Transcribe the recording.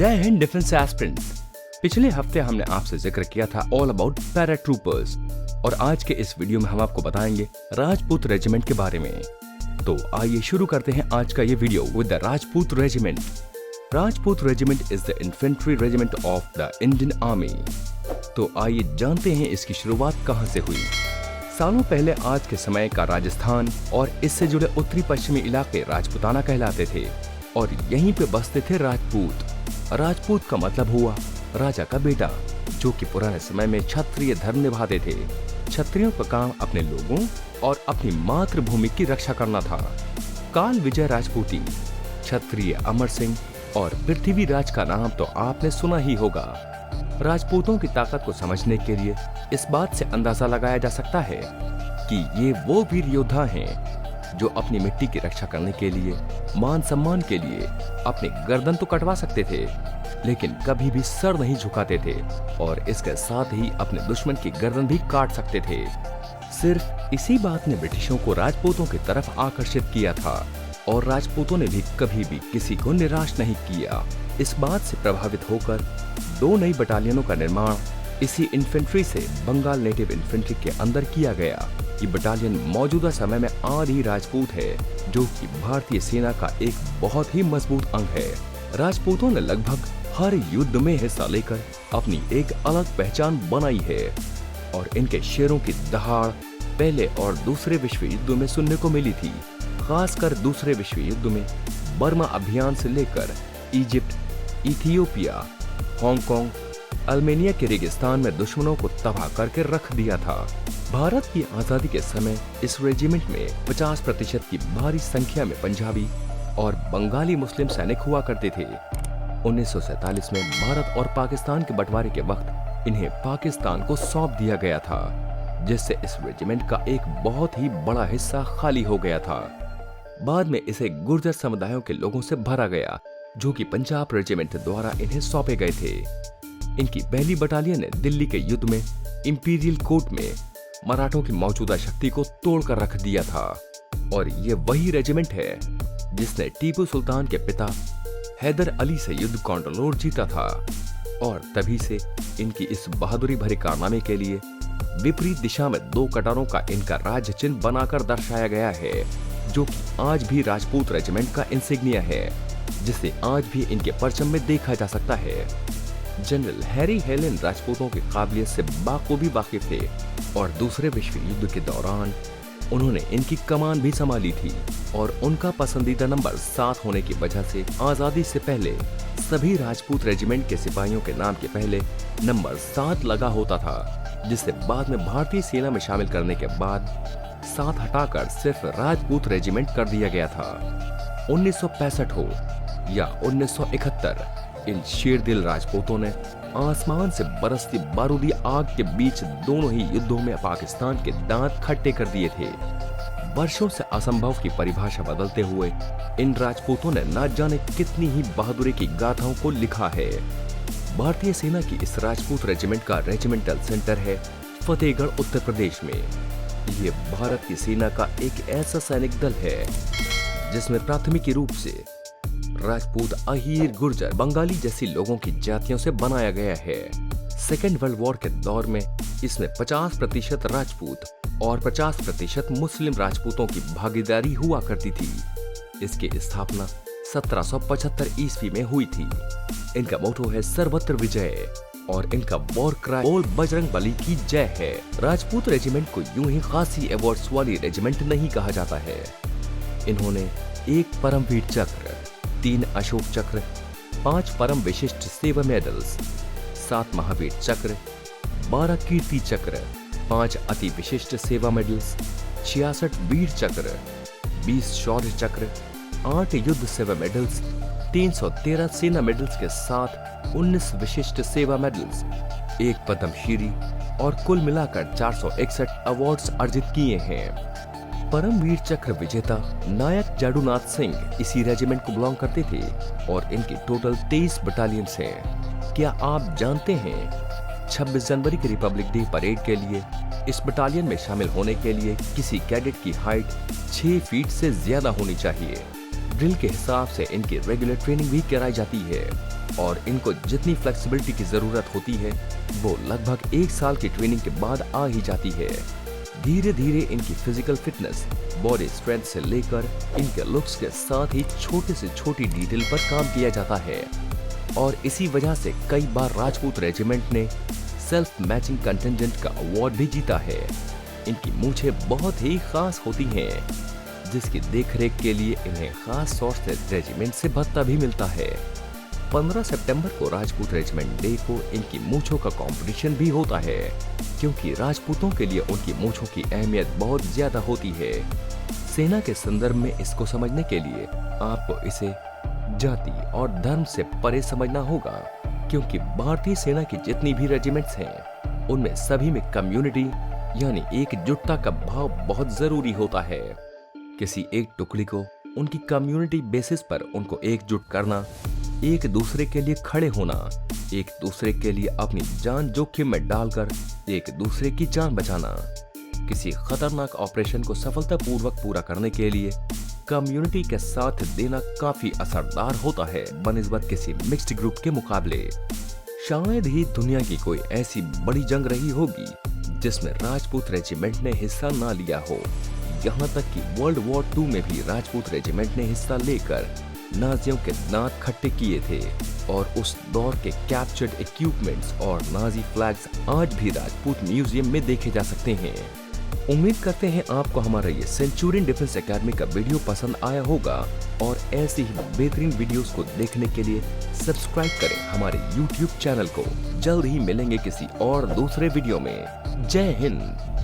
जय Hind defence aspirants. पिछले हफ्ते हमने आपसे जिक्र किया था ऑल अबाउट पैरा ट्रूपर्स और आज के इस वीडियो में हम आपको बताएंगे राजपूत रेजिमेंट के बारे में। तो आइए शुरू करते हैं आज का ये video with the Rajput regiment. Rajput regiment is the infantry regiment of the Indian army. तो आइए जानते हैं इसकी शुरुआत कहां से हुई। सालों पहले आज के समय का राजस्थान और इससे जुड़े उत्तरी पश्चिमी इलाके राजपूताना कहलाते थे और यहीं पे बसते थे राजपूत। राजपूत का मतलब हुआ राजा का बेटा, जो कि पुराने समय में क्षत्रिय धर्म निभाते थे। क्षत्रियों का काम अपने लोगों और अपनी मातृभूमि की रक्षा करना था। काल विजय राजपूती, क्षत्रिय अमर सिंह और पृथ्वीराज का नाम तो आपने सुना ही होगा। राजपूतों की ताकत को समझने के लिए इस बात से अंदाजा लगाया जा सकता है कि ये वो वीर योद्धा हैं जो अपनी मिट्टी की रक्षा करने के लिए, मान सम्मान के लिए अपनी गर्दन तो कटवा सकते थे, लेकिन कभी भी सर नहीं झुकाते थे और इसके साथ ही अपने दुश्मन की गर्दन भी काट सकते थे। सिर्फ इसी बात ने ब्रिटिशों को राजपूतों की तरफ आकर्षित किया था और राजपूतों ने भी कभी भी किसी को निराश नहीं किया। इस बात से प्रभावित होकर 2 नई बटालियनों का निर्माण इसी इन्फेंट्री से बंगाल नेटिव इन्फेंट्री के अंदर किया गया। ये बटालियन मौजूदा समय में आधी राजपूत है, जो कि भारतीय सेना का एक बहुत ही मजबूत अंग है। राजपूतों ने लगभग हर युद्ध में हिस्सा लेकर अपनी एक अलग पहचान बनाई है और इनके शेरों की दहाड़ पहले और दूसरे विश्व युद्ध में सुनने को मिली थी। खासकर दूसरे विश्व युद्ध में बर्मा अभियान से लेकर इजिप्ट, इथियोपिया, हांगकांग, अल्मेनिया के रेगिस्तान में दुश्मनों को तबाह करके रख दिया था। भारत की आजादी के समय इस रेजिमेंट में 50% की भारी संख्या में पंजाबी और बंगाली मुस्लिम सैनिक हुआ करते थे। 1947 में भारत और पाकिस्तान के बंटवारे के वक्त इन्हें पाकिस्तान को सौंप दिया गया था, जिससे इस रेजिमेंट का एक बहुत ही बड़ा हिस्सा खाली हो गया था। बाद में इसे गुर्जर समुदायों के लोगों से भरा गया, जो कि पंजाब रेजिमेंट द्वारा इन्हें सौंपे गए थे। इनकी पहली बटालियन ने दिल्ली के युद्ध में इंपीरियल कोर्ट में मराठों की मौजूदा शक्ति को तोड़कर रख दिया था और ये वही रेजिमेंट है जिसने टीपू सुल्तान के पिता हैदर अली से युद्ध कॉन्टोलोर जीता था। और तभी से इनकी इस बहादुरी भरे कारनामे के लिए विपरीत दिशा में 2 कटारों का इनका राज्य चिन्ह बनाकर दर्शाया गया है, जो कि आज भी राजपूत रेजिमेंट का इंसिग्निया है, जिसे आज भी इनके परचम में देखा जा सकता है। जनरल हैरी हेलन राजपूतों की काबिलियत से बाखूबी वाकिफ थे और दूसरे विश्व युद्ध के दौरान उन्होंने इनकी कमान भी संभाली थी और उनका पसंदीदा नंबर 7 होने की वजह से आजादी से पहले सभी राजपूत रेजिमेंट के सिपाहियों के नाम के पहले नंबर 7 लगा होता था, जिसे बाद में भारतीय सेना में शामिल करने के बाद 7 हटाकर सिर्फ राजपूत रेजिमेंट कर दिया गया था। 1965 हो या 1971, इन शेरदिल राजपूतों ने आसमान से बरसती बारूदी आग के बीच दोनों ही युद्धों में पाकिस्तान के दांत खट्टे कर दिए थे। वर्षों से असंभव की परिभाषा बदलते हुए इन राजपूतों ने न जाने कितनी ही बहादुरी की गाथाओं को लिखा है। भारतीय सेना की इस राजपूत रेजिमेंट का रेजिमेंटल सेंटर है फतेहगढ़, उत्तर प्रदेश में। ये भारत की सेना का एक ऐसा सैनिक दल है जिसमें प्राथमिक रूप से राजपूत, अहीर, गुर्जर, बंगाली जैसी लोगों की जातियों से बनाया गया है। सेकेंड वर्ल्ड वॉर के दौर में इसमें 50% राजपूत और 50% मुस्लिम राजपूतों की भागीदारी हुआ करती थी। इसकी स्थापना 1775 ईस्वी में हुई थी। इनका मोटो है सर्वत्र विजय और इनका वॉर क्राई बोल बजरंग बली की जय है। राजपूत रेजिमेंट को यूं ही खासी अवार्ड्स वाली रेजिमेंट नहीं कहा जाता है। इन्होंने 1 परमवीर चक्र, 3 अशोक चक्र, 5 परम विशिष्ट सेवा मेडल्स, 7 महावीर चक्र, 12 कीर्ति चक्र, 5 अति विशिष्ट सेवा मेडल्स, 66 वीर चक्र, 20 शौर्य चक्र, 8 युद्ध सेवा मेडल्स, 313 सेना मेडल्स के साथ 19 विशिष्ट सेवा मेडल्स, 1 पद्मश्री और कुल मिलाकर 461 अवार्ड्स अर्जित किए हैं। परमवीर चक्र विजेता नायक जाडूनाथ सिंह इसी रेजिमेंट को बिलोंग करते थे और इनकी टोटल 23 बटालियंस हैं। क्या आप जानते हैं 26 जनवरी के रिपब्लिक डे परेड के लिए इस बटालियन में शामिल होने के लिए किसी कैडेट की हाइट 6 फीट से ज्यादा होनी चाहिए। ड्रिल के हिसाब से इनकी रेगुलर ट्रेनिंग भी कराई जाती है। और इनको जितनी फ्लेक्सिबिलिटी की जरूरत होती है वो लगभग 1 साल की ट्रेनिंग के बाद आ ही जाती है। धीरे धीरे इनकी फिजिकल फिटनेस, बॉडी स्ट्रेंथ से लेकर इनके लुक्स के साथ ही छोटे से छोटी डिटेल पर काम किया जाता है और इसी वजह से कई बार राजपूत रेजिमेंट ने सेल्फ मैचिंग कंटिजेंट का अवार्ड भी जीता है। इनकी मूछें बहुत ही खास होती हैं, जिसकी देखरेख के लिए इन्हें खास तौर से रेजिमेंट से भत्ता भी मिलता है। 15 सितंबर को राजपूत रेजिमेंट डे को इनकी मूछों का कंपटीशन भी होता है, क्योंकि राजपूतों के लिए उनकी मूछों की अहमियत बहुत ज्यादा होती है। सेना के संदर्भ में इसको समझने के लिए आपको इसे जाति और धर्म से परे समझना होगा, क्योंकि भारतीय सेना की जितनी भी रेजिमेंट्स हैं उनमें सभी में कम्युनिटी यानी एकजुटता का भाव बहुत जरूरी होता है। किसी एक टुकड़ी को उनकी कम्युनिटी बेसिस पर उनको एकजुट करना, एक दूसरे के लिए खड़े होना, एक दूसरे के लिए अपनी जान जोखिम में डालकर एक दूसरे की जान बचाना, किसी खतरनाक ऑपरेशन को सफलतापूर्वक पूरा करने के लिए कम्युनिटी के साथ देना काफी असरदार होता है बनिस्बत किसी मिक्स्ड ग्रुप के मुकाबले। शायद ही दुनिया की कोई ऐसी बड़ी जंग रही होगी जिसमें राजपूत रेजिमेंट ने हिस्सा ना लिया हो। यहाँ तक कि वर्ल्ड वॉर 2 में भी राजपूत रेजिमेंट ने हिस्सा लेकर नाजियों के दांत खट्टे किए थे और उस दौर के कैप्चर्ड इक्विपमेंट्स और नाजी फ्लैग्स आज भी राजपूत म्यूजियम में देखे जा सकते हैं। उम्मीद करते हैं आपको हमारा ये सेंचुरियन डिफेंस एकेडमी का वीडियो पसंद आया होगा और ऐसी ही बेहतरीन वीडियोस को देखने के लिए सब्सक्राइब करें हमारे YouTube चैनल को। जल्द ही मिलेंगे किसी और दूसरे वीडियो में। जय हिंद।